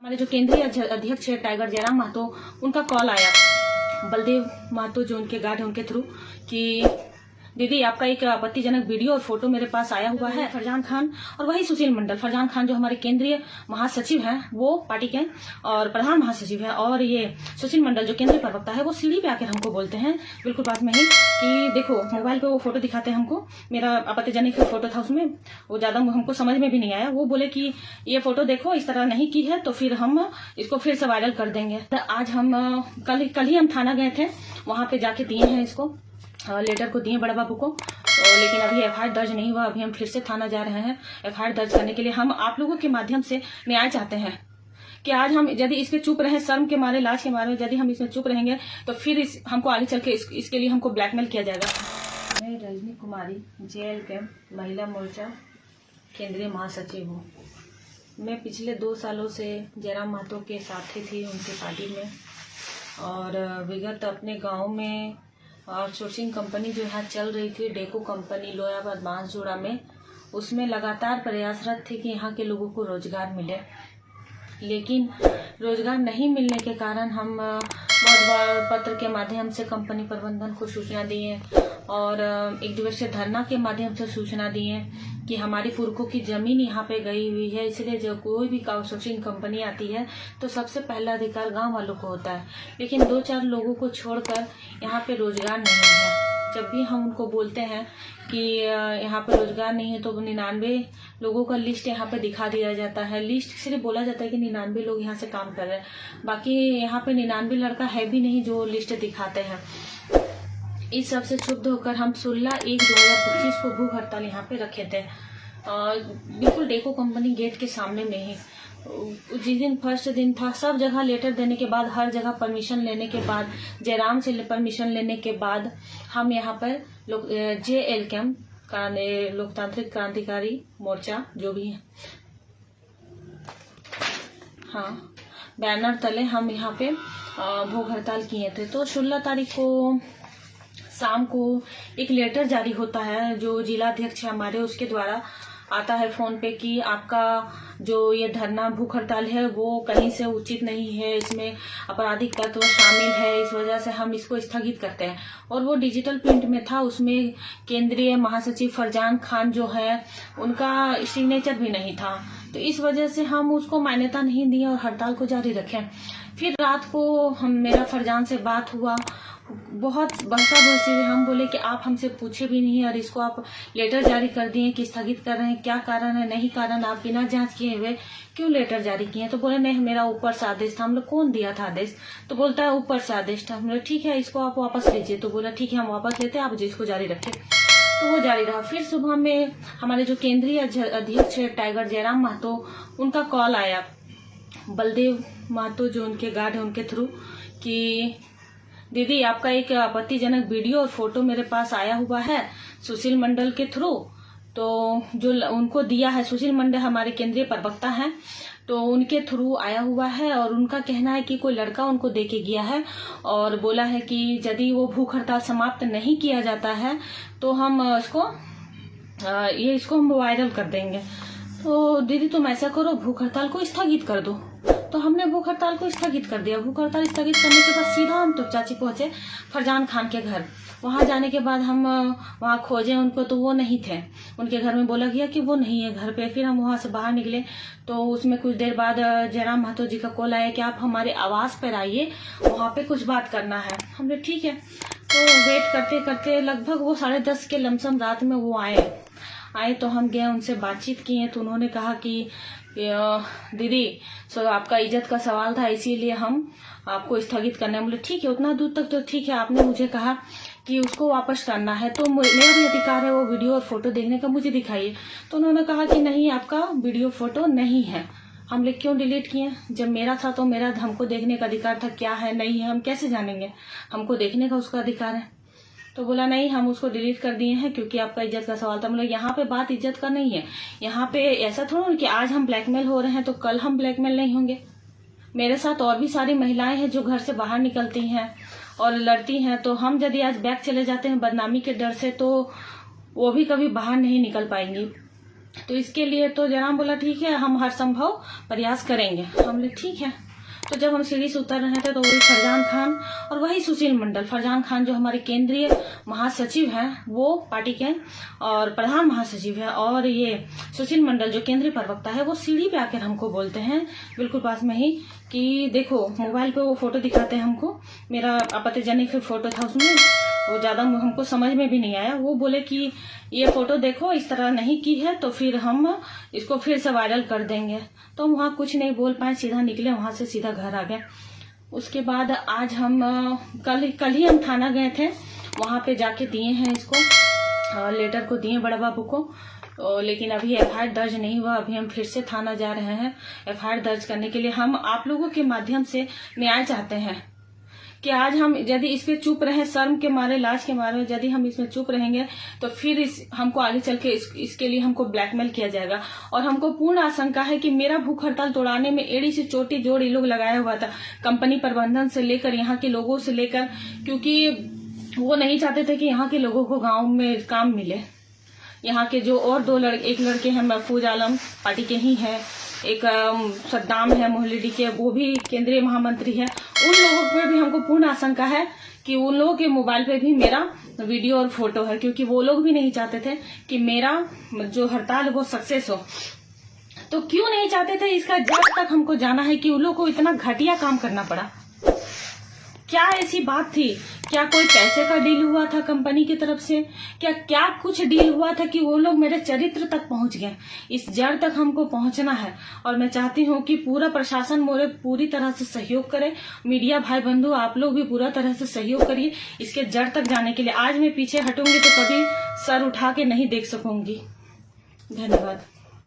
हमारे जो केंद्रीय अध्यक्ष है टाइगर जयराम महतो, उनका कॉल आया बलदेव महतो जो उनके गार्ड हैं उनके थ्रू कि दीदी आपका एक आपत्तिजनक वीडियो और फोटो मेरे पास आया हुआ है। फरजान खान और वही सुशील मंडल, फरजान खान जो हमारे केंद्रीय महासचिव हैं वो पार्टी के और प्रधान महासचिव है, और ये सुशील मंडल जो केंद्रीय प्रवक्ता है वो सीढ़ी पे आकर हमको बोलते हैं बिल्कुल पास में ही कि देखो मोबाइल पे वो फोटो दिखाते हैं हमको, मेरा आपत्तिजनक फोटो था उसमें, वो ज्यादा हमको समझ में भी नहीं आया। वो बोले कि ये फोटो देखो इस तरह नहीं की है तो फिर हम इसको फिर से वायरल कर देंगे। आज हम कल ही हम थाना गए थे, वहां पे जाके दिए हैं इसको लेटर को दिए बड़ा बाबू को, लेकिन अभी एफआईआर दर्ज नहीं हुआ। अभी हम फिर से थाना जा रहे हैं एफआईआर दर्ज करने के लिए। हम आप लोगों के माध्यम से न्याय चाहते हैं कि आज हम यदि इस पे चुप रहे, शर्म के मारे, लाज के मारे यदि हम इसमें चुप रहेंगे तो फिर हमको आगे चल के इसके लिए हमको ब्लैकमेल किया जाएगा। मैं रजनी कुमारी JL महिला मोर्चा केंद्रीय महासचिव हूँ। मैं पिछले 2 सालों से जयराम महतो के साथी थी उनके पार्टी में, और विगत अपने गाँव में आउटसोर्सिंग कंपनी जो यहाँ चल रही थी डेको कंपनी लोयाबाद बांसजोड़ा में, उसमें लगातार प्रयासरत थे कि यहाँ के लोगों को रोजगार मिले, लेकिन रोजगार नहीं मिलने के कारण हम बहुत बार पत्र के माध्यम से कंपनी प्रबंधन को सूचना दिए और 1 दिवसीय धरना के माध्यम से सूचना दिए कि हमारी पुरखों की जमीन यहाँ पे गई हुई है, इसलिए जो कोई भी आउटसोर्सिंग कंपनी आती है तो सबसे पहला अधिकार गांव वालों को होता है। लेकिन 2-4 लोगों को छोड़कर यहाँ पे रोजगार नहीं है। जब भी हम उनको बोलते हैं कि यहाँ पे रोजगार नहीं है तो 99 लोगों का लिस्ट यहाँ पे दिखा दिया जाता है। लिस्ट सिर्फ बोला जाता है कि 99 लोग यहाँ से काम कर रहे हैं, बाकी यहाँ पे 99 लड़का है भी नहीं जो लिस्ट दिखाते हैं। इस सब से क्षुब्ध होकर हम 16/1/2025 को भूख हड़ताल यहाँ पे रखे थे, बिल्कुल डेको कंपनी गेट के सामने में ही। जिस दिन फर्स्ट दिन था, सब जगह लेटर देने के बाद, हर जगह परमिशन लेने के बाद, जयराम से परमिशन लेने के बाद हम यहाँ पर JL लोकतांत्रिक क्रांतिकारी मोर्चा जो भी है, हाँ, बैनर तले हम यहाँ पे भूख हड़ताल किए थे। तो 16 तारीख को शाम को एक लेटर जारी होता है जो जिलाध्यक्ष है हमारे, उसके द्वारा आता है फोन पे कि आपका जो ये धरना भूख हड़ताल है वो कहीं से उचित नहीं है, इसमें आपराधिक तत्व शामिल है, इस वजह से हम इसको स्थगित करते हैं। और वो डिजिटल प्रिंट में था, उसमें केंद्रीय महासचिव फरजान खान जो है उनका सिग्नेचर भी नहीं था, तो इस वजह से हम उसको मान्यता नहीं दी और हड़ताल को जारी रखें। फिर रात को मेरा फरजान से बात हुआ, बहुत बहसा बहसी हुई। हम बोले कि आप हमसे पूछे भी नहीं और इसको आप लेटर जारी कर दिए कि स्थगित कर रहे हैं, क्या कारण है? नहीं कारण, आप बिना जांच किए हुए क्यों लेटर जारी किए? तो बोले नहीं, मेरा ऊपर से आदेश था। हम लोग कौन दिया था आदेश? तो बोलता है ऊपर से आदेश था। हम लोग ठीक है, इसको आप वापस लीजिए। तो बोला ठीक है, हम वापस लेते हैं, आप जिसको जारी रखें। तो वो जारी रहा। फिर सुबह में हमारे जो केंद्रीय अध्यक्ष है टाइगर जयराम महतो, उनका कॉल आया बलदेव महतो जो उनके गार्ड है उनके थ्रू कि दीदी आपका एक आपत्तिजनक वीडियो और फोटो मेरे पास आया हुआ है सुशील मंडल के थ्रू, तो जो उनको दिया है, सुशील मंडल हमारे केंद्रीय प्रवक्ता हैं, तो उनके थ्रू आया हुआ है। और उनका कहना है कि कोई लड़का उनको दे के गया है और बोला है कि यदि वो भूख हड़ताल समाप्त नहीं किया जाता है तो हम इसको हम वायरल कर देंगे। तो दीदी तुम ऐसा करो, भूख हड़ताल को स्थगित कर दो। तो हमने भूख हड़ताल को स्थगित कर दिया। भूख हड़ताल स्थगित करने के बाद सीधा हम तो चाची पहुंचे फरजान खान के घर। वहां जाने के बाद हम वहां खोजे उनको, तो वो नहीं थे। उनके घर में बोला गया कि वो नहीं है घर पे। फिर हम वहां से बाहर निकले तो उसमें कुछ देर बाद जयराम महतो जी का कॉल आया कि आप हमारे आवास पर आइए, वहां पे कुछ बात करना है। हमने ठीक है। तो वेट करते करते लगभग वो 10:30 के लमसम रात में वो आए तो हम गए, उनसे बातचीत किए। तो उन्होंने कहा कि दीदी सो आपका इज्जत का सवाल था, इसीलिए हम आपको स्थगित करने। बोले ठीक है, उतना दूर तक तो ठीक है। आपने मुझे कहा कि उसको वापस करना है तो मेरा भी अधिकार है वो वीडियो और फोटो देखने का, मुझे दिखाइए। तो उन्होंने कहा कि नहीं, आपका वीडियो फोटो नहीं है। हम लोग क्यों डिलीट किए? जब मेरा था तो मेरा हमको देखने का अधिकार था, क्या है नहीं है हम कैसे जानेंगे? हमको देखने का उसका अधिकार है। तो बोला नहीं, हम उसको डिलीट कर दिए हैं क्योंकि आपका इज्जत का सवाल था। मतलब यहाँ पे बात इज्जत का नहीं है। यहाँ पे ऐसा थोड़ा कि आज हम ब्लैकमेल हो रहे हैं तो कल हम ब्लैकमेल नहीं होंगे। मेरे साथ और भी सारी महिलाएं हैं जो घर से बाहर निकलती हैं और लड़ती हैं, तो हम यदि आज बैक चले जाते हैं बदनामी के डर से तो वो भी कभी बाहर नहीं निकल पाएंगी। तो इसके लिए तो जयराम बोला ठीक है, हम हर संभव प्रयास करेंगे। हम बोले ठीक है। तो जब हम सीढ़ी से उतर रहे थे तो वही फरजान खान और वही सुशील मंडल, फरजान खान जो हमारे केंद्रीय महासचिव हैं वो पार्टी के और प्रधान महासचिव है, और ये सुशील मंडल जो केंद्रीय प्रवक्ता है वो सीढ़ी पे आकर हमको बोलते हैं बिल्कुल पास में ही कि देखो, मोबाइल पे वो फोटो दिखाते हैं हमको, मेरा आपत्तिजनक फोटो था उसमें, वो ज्यादा हमको समझ में भी नहीं आया। वो बोले कि ये फोटो देखो, इस तरह नहीं की है तो फिर हम इसको फिर से वायरल कर देंगे। तो हम वहाँ कुछ नहीं बोल पाए, सीधा निकले वहां से, सीधा घर आ गए। उसके बाद आज हम कल ही हम थाना गए थे, वहां पे जाके दिए हैं इसको, लेटर को दिए बड़ा बाबू को, लेकिन अभी एफआईआर दर्ज नहीं हुआ। अभी हम फिर से थाना जा रहे हैं एफआईआर दर्ज करने के लिए। हम आप लोगों के माध्यम से न्याय चाहते हैं कि आज हम यदि इस पे चुप रहे, शर्म के मारे, लाज के मारे, यदि हम इसमें चुप रहेंगे तो फिर हमको आगे चल के इसके लिए हमको ब्लैकमेल किया जाएगा। और हमको पूर्ण आशंका है कि मेरा भूख हड़ताल तोड़ाने में एड़ी से चोटी जोड़ ये लोग लगाया हुआ था, कंपनी प्रबंधन से लेकर यहाँ के लोगों से लेकर, क्योंकि वो नहीं चाहते थे कि यहाँ के लोगों को गाँव में काम मिले। यहाँ के जो और एक लड़के हैं, महफूज आलम पार्टी के ही हैं, एक सद्दाम है मोहल्लेडी के, वो भी केंद्रीय महामंत्री है। उन लोगों पे भी हमको पूर्ण आशंका है कि उन लोगों के मोबाइल पे भी मेरा वीडियो और फोटो है, क्योंकि वो लोग भी नहीं चाहते थे कि मेरा जो हड़ताल है वो सक्सेस हो। तो क्यों नहीं चाहते थे, इसका जब तक हमको जाना है कि उन लोगों को इतना घटिया काम करना पड़ा। क्या ऐसी बात थी? क्या कोई पैसे का डील हुआ था कंपनी की तरफ से? क्या कुछ डील हुआ था कि वो लोग मेरे चरित्र तक पहुंच गए? इस जड़ तक हमको पहुंचना है और मैं चाहती हूँ कि पूरा प्रशासन मोरे पूरी तरह से सहयोग करे। मीडिया भाई बंधु आप लोग भी पूरा तरह से सहयोग करिए इसके जड़ तक जाने के लिए। आज मैं पीछे हटूंगी तो कभी सर उठा के नहीं देख सकूंगी। धन्यवाद।